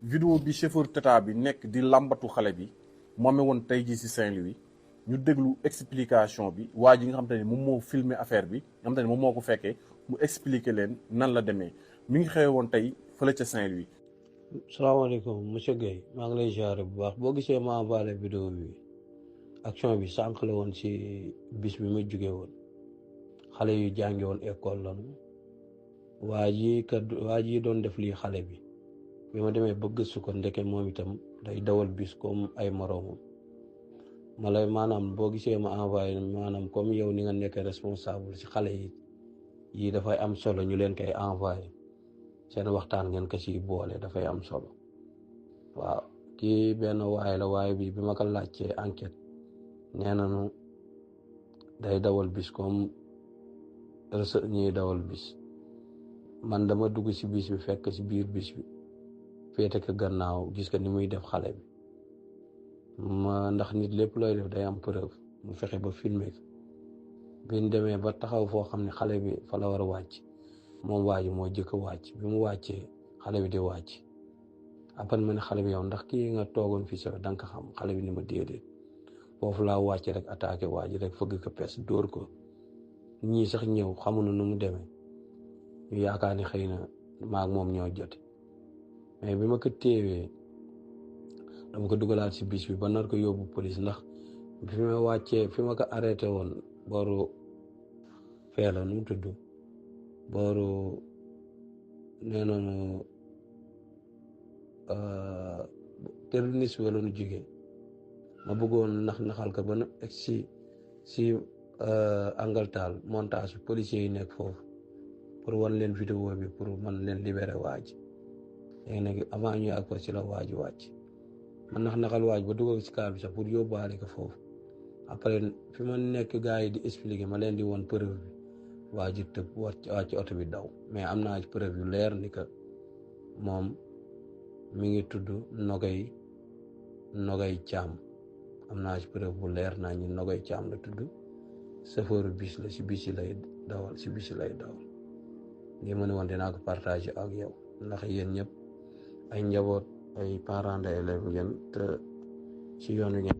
vidéo bi chauffeur Tata bi nekk di làmbatu xale bi mu amee woon tey jii ci Saint-Louis ñu déglu explication bi waa ji nga xam te ne moom moo filmé affaire bi nga xam te ne moom moo ko fekkee mu expliqué leen nan la demee mi ngi xewe woon tey fële ca Saint-Louis. salaamaaleykum monsieur Guèye maa ngi lay ziare bu baax boo gisee ma envoyé vidéo bi action bi sànq la woon si bis bi ma jugee woon xale yu jàngi woon école lanu waa ji doon def lii xale bi ma demee ba gëstu ko ndeke moom itam day dawal bis comme ay moroomam ma lay maanaam boo gisee ma envoyé maanaam comme yow ni nga nekk responsable si xale yi dafay am solo ñu leen koy envoyé seen waxtaan ngeen ko si boole dafay am solo waaw kii benn waaye bi ma ko laajtee enquête nee nañu day dawal bis comme ñuy dawal bis man dama dugg si bis bi fekk si biir bis bi féete ko gannaaw gis ko ni muy def xale bi ma ndax nit lépp looy def day am preuve mu fexe ba filmer ko biñ demee ba taxaw foo xam ne xale bi fa la war a wàcc moom waa ji moo jëkk wàcc bi mu wàccee xale bi di wàcc après ma ne xale bi yow ndax kii nga toogoon fii sax danga ko xam xale bi ni ma déedéet foofu laa wàcc rek attaqué waa ji rek fëgg ko pes dóor ko ñii sax ñëw xamuñu nu mu demee ñu yaakaar ni xëy na maag moom ñoo jote mais bi ma ko téewee dama ko dugalaat si bis bi ba nar ko yóbbu police ndax fi ma wàccee fi ma ko arrêté woon booru feela nu mu tudd booru nee noonu terminus wala nu jóge ma bëggoon naxal ko ba egg si Angaltal montage policiers yi nekk foofu pour wan leen vidéo bi pour man leen libérer waaj léegi nag avant ñuy ak si la waaj wàcc man naxal waaj ba dugal si kaar bi sax pour yóbbaale ko foofu après fi ma nekk gars yi di expliquer ma leen di woon preuve bi waa ji tëb wàcc oto bi daw mais am naa preuve yu leer ni que moom mi ngi tudd Nogay Thiam am naa preuve bu leer naa ñu Nogay Thiam la tudd chauffeur bis la si bis lay dawal lii ma ne woon dinaa ko partager ak yow ndax yéen ñëpp ay njaboot ay parents d'élèves ngeen te si yoon wi ngeen